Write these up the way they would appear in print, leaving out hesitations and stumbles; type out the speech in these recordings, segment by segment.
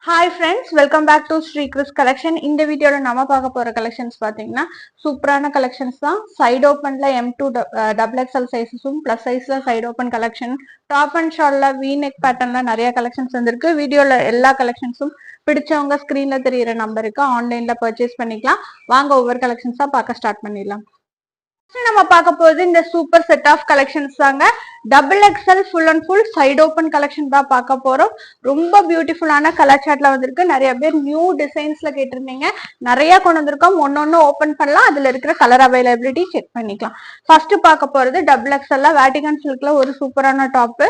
Hi friends, welcome back to Sri Chris collection. இந்த வீடியோல நம்ம பார்க்க போற கலெக்ஷன்ஸ் பாத்தீங்கன்னா சூப்பரான கலெக்ஷன்ஸ் தான். சைடு ஓப்பன்ல M2 டபுள் எக்ஸ்எல் சைஸஸும் பிளஸ் சைஸ்ல side open collection, top and ஷார்ட்ல V-neck பேட்டர்ன்ல நிறைய கலெக்ஷன்ஸ் வந்திருக்கு. வீடியோல எல்லா கலெக்ஷன்ஸும் பிடிச்சவங்க ஸ்கிரீன்ல தெரியுற நம்பருக்கு ஆன்லைன்ல பர்ச்சேஸ் பண்ணிக்கலாம். வாங்க ஒவ்வொரு கலெக்ஷன்ஸா பார்க்க ஸ்டார்ட் பண்ணிடலாம். நம்ம பார்க்க போறது இந்த சூப்பர் செட் ஆஃப் கலெக்ஷன்ஸ் தாங்க. Double XL full and full side open collection தான் பார்க்க போறோம். ரொம்ப பியூட்டிஃபுல்லான கலர் சார்ட்ல வந்திருக்கு. நிறைய பேர் நியூ டிசைன்ஸ்ல கேட்டிருந்தீங்க, நிறைய கொண்டு வந்திருக்கோம். ஒன்னொன்னு ஓப்பன் பண்ணலாம், அதுல இருக்கிற கலர் அவைலபிலிட்டி செக் பண்ணிக்கலாம். ஃபர்ஸ்ட் பார்க்க போறது டபுள் எக்ஸ்எல்ல வேட்டிகன் சில்க்ல ஒரு சூப்பரான டாப்.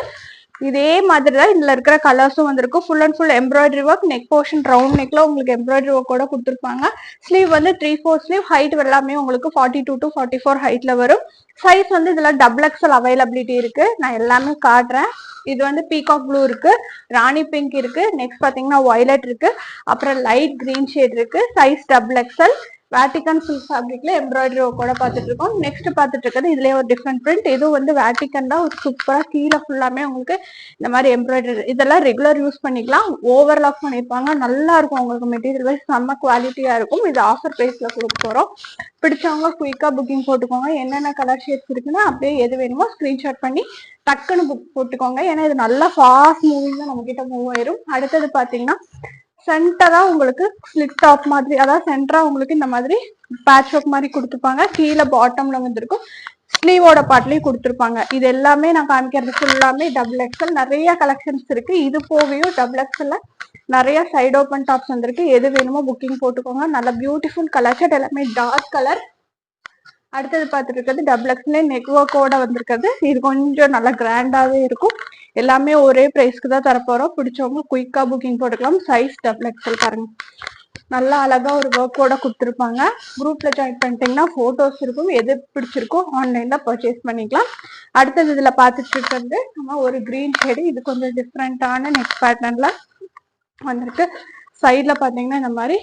இதே மாதிரி தான் இதுல இருக்கிற கலர்ஸும் வந்திருக்கும். Full and full embroidery work, neck portion round நெக்ல உங்களுக்கு எம்ப்ராய்டரி ஒர்க் கூட கொடுத்துருப்பாங்க. ஸ்லீவ் வந்து 3/4 ஸ்லீவ், ஹைட் எல்லாமே உங்களுக்கு 42 to 44 ஹைட்ல வரும். சைஸ் வந்து இதுல டபுள் எக்ஸ்எல் அவைலபிலிட்டி இருக்கு. நான் எல்லாமே காட்டுறேன். இது வந்து பீகாக் ப்ளூ இருக்கு, ராணி பிங்க் இருக்கு, நெக்ஸ்ட் பாத்தீங்கன்னா வயலட் இருக்கு, அப்புறம் லைட் கிரீன் ஷேட் இருக்கு. Size double XL. Vatican silk ஃபேப்ரிக்ல எம்ப்ராய்டரி ஒர்க் கூட பார்த்துட்டு இருக்கோம். நெக்ஸ்ட் பார்த்துட்டு இருக்கிறது இதுலயே ஒரு டிஃப்ரெண்ட் பிரிண்ட். இதுவும் வந்து வேட்டிகன் தான், ஒரு சூப்பரா கீழே ஃபுல்லாமே உங்களுக்கு இந்த மாதிரி எம்ப்ராய்டரி. இதெல்லாம் ரெகுலர் யூஸ் பண்ணிக்கலாம். ஓவர்லாக் பண்ணிருப்பாங்க, நல்லா இருக்கும். உங்களுக்கு மெட்டீரியல் வைஸ் செம்ம குவாலிட்டியா இருக்கும். இது ஆஃபர் பிரைஸ்ல கொடுக்க போறோம். பிடிச்சவங்க குயிக்கா புக்கிங் போட்டுக்கோங்க. என்னென்ன கலர் ஷேட்ஸ் இருக்குன்னா அப்படியே எது வேணுமோ ஸ்கிரீன்ஷாட் பண்ணி டக்குன்னு புக் போட்டுக்கோங்க. ஏன்னா இது நல்லா ஃபாஸ்ட் மூவிங் தான் நம்ம கிட்ட மூவ் ஆயிரும். அடுத்தது பாத்தீங்கன்னா சென்டரா உங்களுக்கு ஸ்லிட் டாப் மாதிரி, அதாவது சென்டரா உங்களுக்கு இந்த மாதிரி பேட்ச் ஒர்க் மாதிரி கொடுத்துருப்பாங்க. கீழே பாட்டம்ல வந்துருக்கும், ஸ்லீவோட பார்ட்லயும் கொடுத்துருப்பாங்க. இது எல்லாமே நான் காமிக்கிறது ஃபுல்லாமே டபுள் எக்ஸ்எல். நிறைய கலெக்ஷன்ஸ் இருக்கு. இது போகையும் டபுள் எக்ஸ்எல்ல நிறைய சைடு ஓப்பன் டாப்ஸ் வந்திருக்கு. எது வேணுமோ புக்கிங் போட்டுக்கோங்க. நல்ல பியூட்டிஃபுல் கலர் ஷர்ட், எல்லாமே டார்க் கலர். அடுத்தது பார்த்துட்டு இருக்கிறது டபுள் எக்ஸ்எல்ல நெக் ஒர்க்கோட வந்திருக்கிறது. இது கொஞ்சம் நல்லா கிராண்டாவே இருக்கும். எல்லாமே ஒரே பிரைஸ்க்கு தான் தரப்போறோம். பிடிச்சவங்க குயிக்கா புக்கிங் போட்டுக்கலாம். சைஸ் டபுள் எக்ஸ்எல் பாருங்க, நல்லா அழகா ஒரு ஒர்க்கோட கொடுத்துருப்பாங்க. குரூப்ல ஜாயின் பண்ணிட்டீங்கன்னா போட்டோஸ் இருக்கும். எது பிடிச்சிருக்கோ ஆன்லைன்ல பர்ச்சேஸ் பண்ணிக்கலாம். அடுத்தது இதுல பார்த்துட்டு இருக்கிறது நம்ம ஒரு கிரீன் ஷேடு. இது கொஞ்சம் டிஃப்ரெண்டான நெக் பேட்டர்ன்ல வந்திருக்கு. சைட்ல பாத்தீங்கன்னா இந்த மாதிரி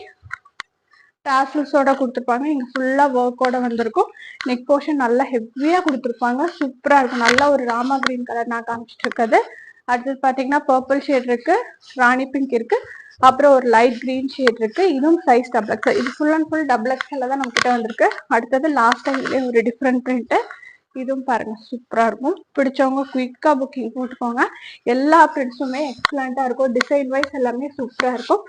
டாசல்ஸோட கொடுத்துருப்பாங்க. இங்க ஃபுல்லா ஒர்க்கோட வந்திருக்கும். நெக் போர்ஷன் நல்லா ஹெவியா கொடுத்துருப்பாங்க. சூப்பரா இருக்கும். நல்லா ஒரு ராமா கிரீன் கலர் நான் காமிச்சிட்டு இருக்கிறது. அடுத்தது பாத்தீங்கன்னா பர்பிள் ஷேட் இருக்கு, ராணி பிங்க் இருக்கு, அப்புறம் ஒரு லைட் கிரீன் ஷேட் இருக்கு. இதுவும் சைஸ் டபுள் எக்ஸ்எல். இது ஃபுல் அண்ட் ஃபுல் டபுள் எக்ஸ்எல்ல தான் நம்ம கிட்ட வந்திருக்கு. அடுத்தது லாஸ்ட் டைம்லயே ஒரு டிஃப்ரெண்ட் பிரிண்ட். இதுவும் பாருங்க சூப்பரா இருக்கும். பிடிச்சவங்க குயிக்கா புக்கிங் போட்டுக்கோங்க. எல்லா பிரிண்ட்ஸுமே எக்ஸலண்டா இருக்கும். டிசைன் வைஸ் எல்லாமே சூப்பரா இருக்கும்.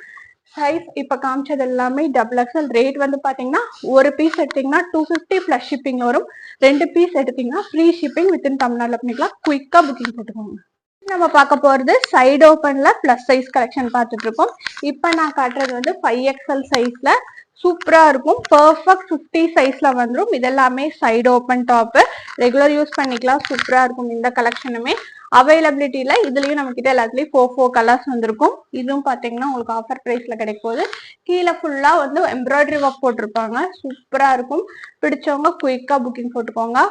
சைஸ் இப்ப காமிச்சது எல்லாமே டபுள் எக்ஸ்எல். ரேட் வந்து பாத்தீங்கன்னா ஒரு பீஸ் எடுத்தீங்கன்னா 250 பிளஸ் ஷிப்பிங் வரும். 2 பீஸ் எடுத்தீங்கன்னா ஃப்ரீ ஷிப்பிங் வித்தின் தமிழ்நாடுல பண்ணிக்கலாம். குயிக்கா புக்கிங் போட்டுக்கோங்க. நம்ம பார்க்க போறது சைடு ஓப்பன்ல பிளஸ் சைஸ் கலெக்ஷன் பார்த்துட்டு இருக்கோம். இப்ப நான் காட்டுறது வந்து 5XL சைஸ்ல சூப்பரா இருக்கும். பர்ஃபெக்ட் 50 சைஸ்ல வந்துடும். இதெல்லாமே side open top, regular use பண்ணிக்கலாம். சூப்பரா இருக்கும். இந்த கலெக்ஷனுமே அவைலபிலிட்டியில இதுலயும் நம்ம கிட்ட எல்லாத்துலயும் 4 கலர்ஸ் வந்திருக்கும். இதுவும் பாத்தீங்கன்னா உங்களுக்கு ஆஃபர் பிரைஸ்ல கிடைக்க போகுது. கீழே ஃபுல்லா வந்து எம்ப்ராய்டரி ஒர்க் போட்டிருப்பாங்க. சூப்பரா இருக்கும். பிடிச்சவங்க குயிக்கா புக்கிங் போட்டுக்கோங்க.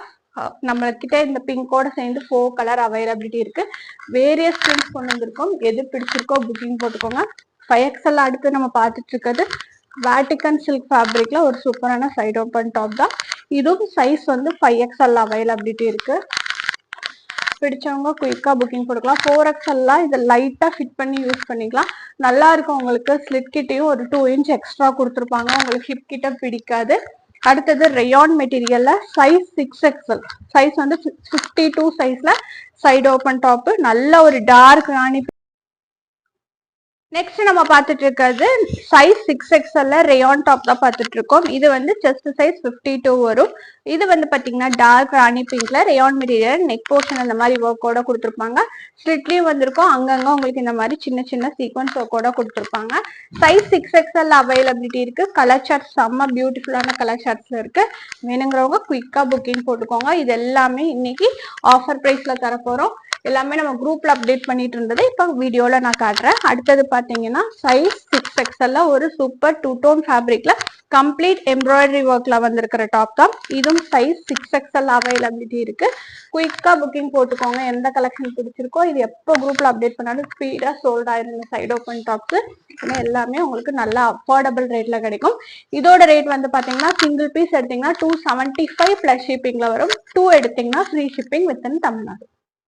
நம்ம கிட்ட இந்த பிங்கோட சேர்ந்து 4 கலர் அவைலபிலிட்டி இருக்கு. வேரியஸ் பிங்க்ஸ் கொண்டு வந்திருக்கோம். எது பிடிச்சிருக்கோ புக்கிங் போட்டுக்கோங்க. 5XL அடுத்து நம்ம பார்த்துட்டு இருக்கிறது வேட்டிகன் சில்க் ஃபேப்ரிக்ல ஒரு சூப்பரான சைடு ஓப்பன் டாப் தான். இதுவும் சைஸ் வந்து 5XL அவைலபிலிட்டி இருக்கு. பிடிச்சவங்க குயிக்கா புக்கிங் போட்டுக்கலாம். 4XL இதை லைட்டா ஃபிட் பண்ணி யூஸ் பண்ணிக்கலாம். நல்லா இருக்கும். உங்களுக்கு ஸ்லிட் கிட்டையும் ஒரு 2 இன்ச் எக்ஸ்ட்ரா கொடுத்துருப்பாங்க. உங்களுக்கு ஹிப் கிட்ட பிடிக்காது. அடுத்தது ரயான் மெட்டீரியல்ல சைஸ் 6XL. சைஸ் வந்து 52 சைஸ்ல சைடு ஓப்பன் டாப். நல்ல ஒரு டார்க் ராணி. நெக்ஸ்ட் நம்ம பார்த்துட்டு இருக்கிறது சைஸ் 6XL ரேயான் டாப் தான் பார்த்துட்டு இருக்கோம். இது வந்து செஸ்ட் சைஸ் 52 வரும். இது வந்து பாத்தீங்கன்னா டார்க் ராணி பிங்க்ல ரேயான் மெட்டீரியல், நெக் போர்ஷன் அந்த மாதிரி ஒர்க்கோட கொடுத்துருப்பாங்க. ஸ்லிட்லயும் வந்திருக்கும். அங்கங்க உங்களுக்கு இந்த மாதிரி சின்ன சின்ன சீக்வன்ஸ் ஒர்க்கோட கொடுத்துருப்பாங்க. சைஸ் 6XL அவைலபிலிட்டி இருக்கு. கலர் சார்ட்ஸ் செம்ம பியூட்டிஃபுல்லான கலர் சார்ட்ஸ்ல இருக்கு. வேணுங்கிறவங்க குயிக்கா புக்கிங் போட்டுக்கோங்க. இது எல்லாமே இன்னைக்கு ஆஃபர் பிரைஸ்ல தர போறோம். எல்லாமே நம்ம குரூப்ல அப்டேட் பண்ணிட்டு இருந்தது இப்ப வீடியோல நான் காட்டுறேன். அடுத்தது பாத்தீங்கன்னா சைஸ் 6XL ஒரு சூப்பர் 2 டோன் ஃபேப்ரிக்ல கம்ப்ளீட் எம்ப்ராய்டரி ஒர்க்ல வந்திருக்கிற டாப் தான். இதுவும் சைஸ் 6XL அவைலபிலிட்டி இருக்கு. குயிக்கா புக்கிங் போட்டுக்கோங்க. எந்த கலெக்ஷன் பிடிச்சிருக்கோ இது எப்போ குரூப்ல அப்டேட் பண்ணாலும் ஸ்பீடா சோல்ட் ஆயிருந்த சைடு ஓப்பன் டாப்ஸ் எல்லாமே உங்களுக்கு நல்லா அஃபோர்டபுள் ரேட்ல கிடைக்கும். இதோட ரேட் வந்து பாத்தீங்கன்னா சிங்கிள் பீஸ் எடுத்தீங்கன்னா 275 பிளஸ் ஷிப்பிங்ல வரும். 2 எடுத்தீங்கன்னா ஃப்ரீ ஷிப்பிங் வித்தின் தமிழ்நாடு.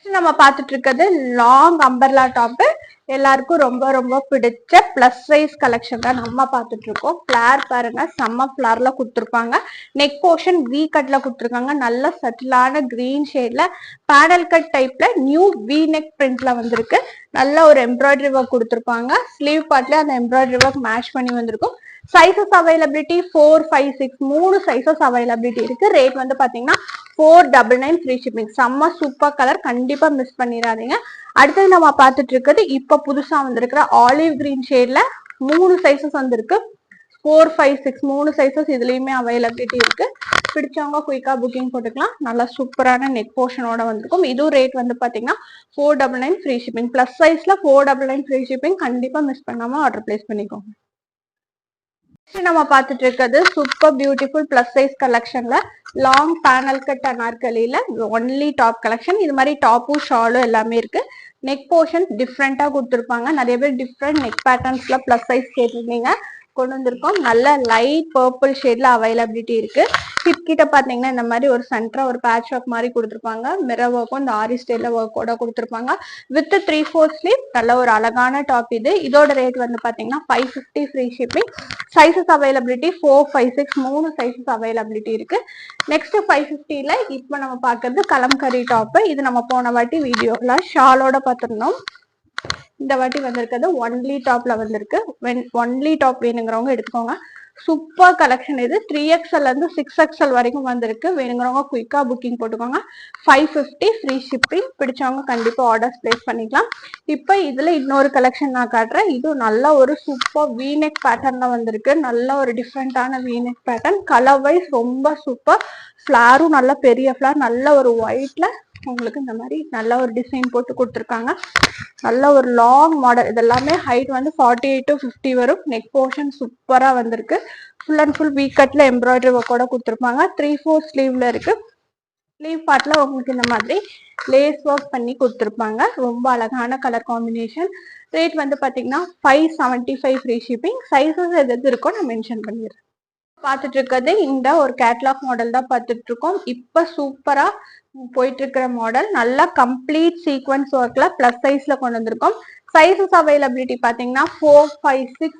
நம்ம பார்த்துட்டு இருக்கிறது லாங் அம்பர்லா டாப். எல்லாருக்கும் ரொம்ப ரொம்ப பிடிச்ச பிளஸ் சைஸ் கலெக்ஷன் தான் நம்ம பார்த்துட்டு இருக்கோம். ஃபிளார் பாருங்க, செம்ம ஃபிளார்ல கொடுத்துருப்பாங்க. நெக் போர்ஷன் வி கட்ல கொடுத்துருக்காங்க. நல்ல சட்டிலான கிரீன் ஷேட்ல பேனல் கட் டைப்ல நியூ வி நெக் பிரிண்ட்ல வந்திருக்கு. நல்ல ஒரு எம்ப்ராய்டரி ஒர்க் கொடுத்துருப்பாங்க. ஸ்லீவ் பார்ட்ல அந்த எம்ப்ராய்டரி ஒர்க் மேட்ச் பண்ணி வந்திருக்கும். சைசஸ் அவைலபிலிட்டி 4, 5, 6 3 சைசஸ் அவைலபிலிட்டி இருக்கு. ரேட் வந்து பாத்தீங்கன்னா 499 ஃப்ரீ ஷிப்பிங். செம்ம சூப்பர் கலர், கண்டிப்பா மிஸ் பண்ணிடாதீங்க. அடுத்தது நம்ம பார்த்துட்டு இருக்கிறது இப்ப புதுசா வந்திருக்கிற ஆலிவ் கிரீன் ஷேட்ல 3 சைசஸ் வந்திருக்கு. 4, 5, 6 3 சைசஸ் இதுலயுமே அவைலபிலிட்டி இருக்கு. பிடிச்சவங்க குயிக்கா புக்கிங் போட்டுக்கலாம். நல்லா சூப்பரான நெக் போர்ஷனோட வந்திருக்கும். இதுவும் ரேட் வந்து பாத்தீங்கன்னா 499 ஃப்ரீ ஷிப்பிங். பிளஸ் சைஸ்ல 499 ஃப்ரீ ஷிப்பிங். கண்டிப்பா மிஸ் பண்ணாம ஆர்டர் பிளேஸ் பண்ணிக்கோங்க. நம்ம பார்த்துட்டு இருக்கிறது சூப்பர் பியூட்டிஃபுல் பிளஸ் சைஸ் கலெக்ஷன்ல லாங் பேனல் கட் அனார்கலியில ஒன்லி டாப் கலெக்ஷன். இது மாதிரி டாப்பும் ஷாலும் எல்லாமே இருக்கு. நெக் போர்ஷன் டிஃப்ரெண்டா கொடுத்துருப்பாங்க. நிறைய பேர் டிஃப்ரெண்ட் நெக் பேட்டர்ன்ஸ்ல பிளஸ் சைஸ் கேட்டிருந்தீங்க, கொண்டு வந்திருக்கோம். நல்ல லைட் பர்பிள் ஷேட்ல அவைலபிலிட்டி இருக்கு. ஹிப் கிட்ட பாத்தீங்கன்னா இந்த மாதிரி ஒரு சென்டரா ஒரு பேட்ச் ஒர்க் மாதிரி கொடுத்துருப்பாங்க. மிரர் ஒர்க்கும் இந்த ஆரி ஸ்டைல ஒர்க்கோட கொடுத்துருப்பாங்க. With 3/4 sleeve. நல்ல ஒரு அழகான டாப் இது. இதோட ரேட் வந்து பாத்தீங்கன்னா 550 free shipping. Sizes availability 4, 5, 6 3 sizes availability இருக்கு. நெக்ஸ்ட் 550ல இப்ப நம்ம பாக்குறது கலம்கரி டாப். இது நம்ம போன வாட்டி வீடியோல ஷாலோட பார்த்திருந்தோம். இந்த வாட்டி வந்திருக்கிறது ஒன்லி டாப்ல வந்திருக்கு. ஒன்லி டாப் வேணுங்கிறவங்க எடுத்துக்கோங்க. சூப்பர் கலெக்ஷன் இது. 3XL இருந்து 6XL வரைக்கும் வந்திருக்கு. வேணுங்கிறவங்க குயிக்கா புக்கிங் போட்டுக்கோங்க. 550 ஃப்ரீ ஷிப்பிங். பிடிச்சவங்க கண்டிப்பா ஆர்டர்ஸ் பிளேஸ் பண்ணிக்கலாம். இப்ப இதுல இன்னொரு கலெக்ஷன் நான் காட்டுறேன். இது நல்ல ஒரு சூப்பர் வீநெக் பேட்டர்ன்ல வந்திருக்கு. நல்ல ஒரு டிஃப்ரெண்டான வீநெக் பேட்டர்ன். கலர் வைஸ் ரொம்ப சூப்பர். ஃபிளாரும் நல்ல பெரிய ஃபிளார், நல்ல ஒரு ஒயிட்ல உங்களுக்கு இந்த மாதிரி நல்ல ஒரு டிசைன் போட்டு கொடுத்துருக்காங்க. நல்ல ஒரு லாங் மாடல். இதெல்லாமே ஹைட் வந்து 48 to 50 வரும். நெக் போர்ஷன் சூப்பரா வந்திருக்கு. ஃபுல் அண்ட் ஃபுல் வீ கட்ல எம்ப்ராய்டரி ஒர்க்கோட கொடுத்துருப்பாங்க. 3/4 ஸ்லீவ்ல இருக்கு. ஸ்லீவ் பார்ட்ல உங்களுக்கு இந்த மாதிரி லேஸ் ஒர்க் பண்ணி கொடுத்துருப்பாங்க. ரொம்ப அழகான கலர் காம்பினேஷன். ரேட் வந்து பாத்தீங்கன்னா 575 ஃப்ரீ ஷிப்பிங். சைசஸ் எது இருக்கோ நான் மென்ஷன் பண்ணிடுறேன். பார்த்துட்டு இருக்கிறது இந்த ஒரு கேட்லாக் மாடல் தான் பார்த்துட்டு இருக்கோம். இப்ப சூப்பரா போயிட்டு இருக்கிற மாடல். நல்லா கம்ப்ளீட் சீக்வன்ஸ் ஒர்க்ல பிளஸ் சைஸ்ல கொண்டு வந்திருக்கோம். சைசஸ் அவைலபிலிட்டி பாத்தீங்கன்னா 4, 5, 6,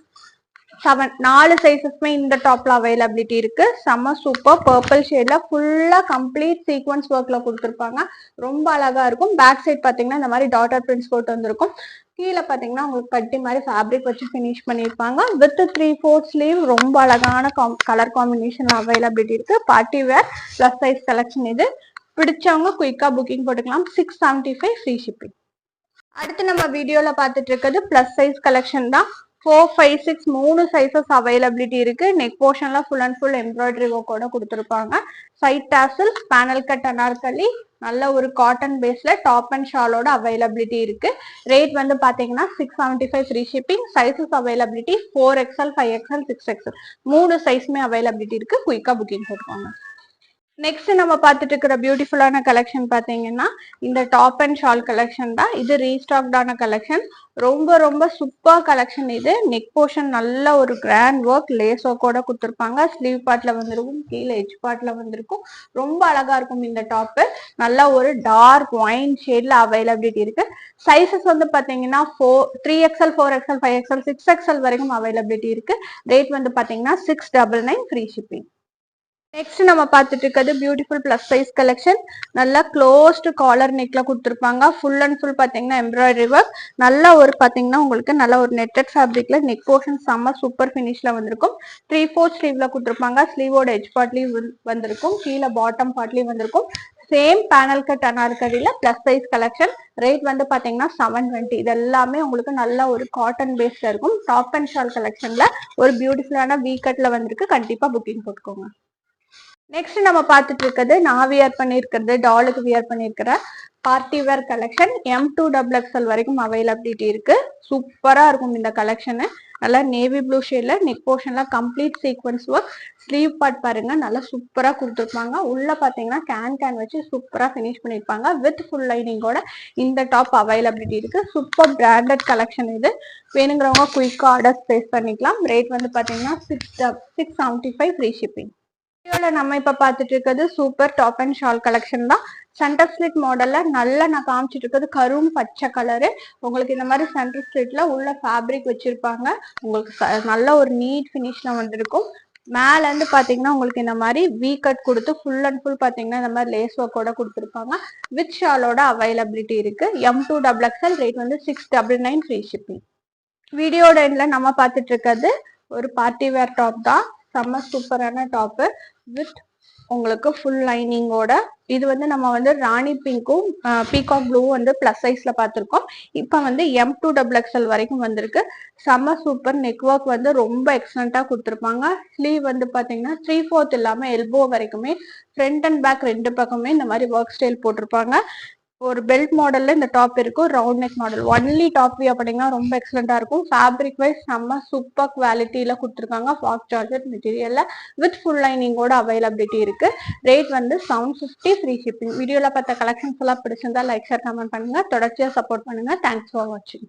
7 4 சைசஸ்மே இந்த டாப்ல அவைலபிலிட்டி இருக்கு. செம்ம சூப்பர் பர்பிள் ஷேட்ல ஃபுல்லா கம்ப்ளீட் சீக்வன்ஸ் ஒர்க்ல கொடுத்துருப்பாங்க. ரொம்ப அழகா இருக்கும். பேக் சைட் பாத்தீங்கன்னா இந்த மாதிரி டாட்டர் பிரிண்ட்ஸ் போட்டு வந்திருக்கும். கீழே பாத்தீங்கன்னா உங்களுக்கு கட்டி மாதிரி ஃபேப்ரிக் வச்சு ஃபினிஷ் பண்ணிருப்பாங்க. With 3/4 sleeve. ரொம்ப அழகான கலர் காம்பினேஷன் அவைலபிலிட்டி இருக்கு. Party wear plus size collection இது. பிடிச்சவங்க குயிக்கா புக்கிங் போட்டுக்கலாம். 675 ஃப்ரீ ஷிப்பிங். அடுத்து நம்ம வீடியோல பார்த்துட்டு இருக்கிறது பிளஸ் சைஸ் கலெக்ஷன் தான். 4, 5, 6 3 சைசஸ் அவைலபிலிட்டி இருக்கு. நெக் போர்ஷன்ல ஃபுல் அண்ட் ஃபுல் எம்ப்ராய்டரி ஒர்க்கோட கொடுத்துருப்பாங்க. Side tassels, panel cut anarkali, நல்ல ஒரு காட்டன் பேஸ்ல டாப் அண்ட் ஷாலோட அவைலபிலிட்டி இருக்கு. ரேட் வந்து பாத்தீங்கன்னா 675 free shipping. Sizes availability 4XL, 5XL, 6XL 3 சைஸ்மே அவைலபிலிட்டி இருக்கு. குயிக்கா புக்கிங் போட்டுக்கோங்க. நெக்ஸ்ட் நம்ம பார்த்துட்டு இருக்கிற பியூட்டிஃபுல்லான கலெக்ஷன் பாத்தீங்கன்னா இந்த டாப் அண்ட் ஷால் கலெக்ஷன் தான். இது ரீஸ்டாக்டான கலெக்ஷன். ரொம்ப ரொம்ப சூப்பர் கலெக்ஷன் இது. நெக் போர்ஷன் நல்ல ஒரு கிராண்ட் ஒர்க் லேஸ் ஒர்க்கோட கொடுத்துருப்பாங்க. ஸ்லீவ் பார்ட்ல வந்திருக்கும், கீழே எஜ் பார்ட்ல வந்திருக்கும். ரொம்ப அழகா இருக்கும் இந்த டாப். நல்ல ஒரு டார்க் ஒயின் ஷேட்ல அவைலபிலிட்டி இருக்கு. சைசஸ் வந்து பாத்தீங்கன்னா 3XL, 4XL, 5XL, 6XL வரைக்கும் அவைலபிலிட்டி இருக்கு. ரேட் வந்து பாத்தீங்கன்னா 699 ஃப்ரீ ஷிப்பிங். நெக்ஸ்ட் நம்ம பார்த்துட்டு இருக்கிறது பியூட்டிஃபுல் பிளஸ் சைஸ் கலெக்ஷன். நல்லா க்ளோஸ்டு காலர் நெக்ல கொடுத்துருப்பாங்க. ஃபுல் அண்ட் ஃபுல் பாத்தீங்கன்னா எம்ப்ராய்டரி ஒர்க். நல்ல ஒரு பாத்தீங்கன்னா உங்களுக்கு நல்ல ஒரு நெட்டட் ஃபேப்ரிக்ல நெக் போர்ஷன் செம்ம சூப்பர் ஃபினிஷ்ல வந்திருக்கும். 3/4 ஸ்லீவ்ல கொடுத்துருப்பாங்க. ஸ்லீவோட எஜ் பார்ட்லயும் வந்திருக்கும், கீழே பாட்டம் பார்ட்லயும் வந்திருக்கும். சேம் பேனல் கட் அனார்கலில பிளஸ் சைஸ் கலெக்ஷன். ரேட் வந்து பாத்தீங்கன்னா 720. இது எல்லாமே உங்களுக்கு நல்ல ஒரு காட்டன் பேஸ்ல இருக்கும். டாப் அண்ட் ஷால் கலெக்ஷன்ல ஒரு பியூட்டிஃபுல்லான வீ கட்ல வந்திருக்கு. கண்டிப்பா புக்கிங் போட்டுக்கோங்க. நெக்ஸ்ட் நம்ம பார்த்துட்டு இருக்கிறது நான் வியர் பண்ணியிருக்கிறது, டாலுக்கு வியர் பண்ணியிருக்கிற பார்ட்டி வேர் கலெக்ஷன். M2XXL வரைக்கும் அவைலபிலிட்டி இருக்கு. சூப்பரா இருக்கும் இந்த கலெக்ஷனு. நல்லா நேவி ப்ளூ ஷேட்ல நெக் போர்ஷன்ல complete sequins work. Sleeve part பாருங்க நல்லா சூப்பரா கொடுத்துருப்பாங்க. உள்ள பாத்தீங்கன்னா கேன் வச்சு சூப்பரா ஃபினிஷ் பண்ணிருப்பாங்க. வித் ஃபுல் லைனிங்கோட இந்த டாப் அவைலபிலிட்டி இருக்கு. சூப்பர் பிராண்டட் கலெக்ஷன் இது. வேணுங்கிறவங்க குயிக்கா ஆர்டர்ஸ் பிளேஸ் பண்ணிக்கலாம். ரேட் வந்து பாத்தீங்கன்னா 675 ஃப்ரீ ஷிப்பிங். நம்ம இப்ப பாத்துட்டு இருக்கிறது super top and shawl collection தான். சென்டர் ஸ்லிட் மாடல்ல நல்லா நான் காமிச்சிட்டு இருக்கிறது கரும் பச்சை கலரு. உங்களுக்கு இந்த மாதிரி சென்டர் ஸ்லிட்ல உள்ள ஃபேப்ரிக் வச்சிருப்பாங்க. உங்களுக்கு நல்ல ஒரு நீட் ஃபினிஷ்ல வந்திருக்கும். மேல இருந்து பாத்தீங்கன்னா உங்களுக்கு இந்த மாதிரி வி கட் கொடுத்து ஃபுல் அண்ட் ஃபுல் பாத்தீங்கன்னா இந்த மாதிரி லேஸ் ஒர்க்கோட கொடுத்துருப்பாங்க. வித் ஷாலோட அவைலபிலிட்டி இருக்கு. M2XXL ரேட் வந்து 699 ஃப்ரீ ஷிப்பிங். வீடியோட எண்ட்ல நம்ம பார்த்துட்டு இருக்கிறது ஒரு பார்ட்டி வேர் டாப் தான். செம்ம சூப்பரான டாப்பு வித் உங்களுக்கு ஃபுல் லைனிங்கோட. இது வந்து நம்ம வந்து ராணி பிங்க்கும் பீகாக் ப்ளூ வந்து பிளஸ் சைஸ்ல பார்த்துருக்கோம். இப்போ வந்து M2XXL வரைக்கும் வந்திருக்கு. செம்ம சூப்பர். நெக் ஒர்க் வந்து ரொம்ப எக்ஸலண்டா கொடுத்துருப்பாங்க. ஸ்லீவ் வந்து பாத்தீங்கன்னா 3/4 இல்லாம எல்போ வரைக்குமே ஃப்ரண்ட் அண்ட் பேக் ரெண்டு பக்கமே இந்த மாதிரி ஒர்க் ஸ்டைல் போட்டிருப்பாங்க. ஒரு பெல்ட் மாடல்ல இந்த டாப் இருக்கும். Round neck model only top wear அப்படின்னா ரொம்ப எக்ஸலண்டா இருக்கும். ஃபேப்ரிக் வைஸ் நம்ம சூப்பர் குவாலிட்டியில கொடுத்துருக்காங்க. ஃபாஸ்ட் சார்ஜர் மெட்டீரியல்ல வித் ஃபுல் லைனிங்கோட அவைலபிலிட்டி இருக்கு. ரேட் வந்து 750 ஃப்ரீ ஷிப்பிங். வீடியோல பார்த்த கலெக்ஷன்ஸ் எல்லாம் பிடிச்சிருந்தா லைக் ஷேர் கமெண்ட் பண்ணுங்க. தொடர்ச்சியா சப்போர்ட் பண்ணுங்க. தேங்க்ஸ் ஃபார் வாட்சிங்.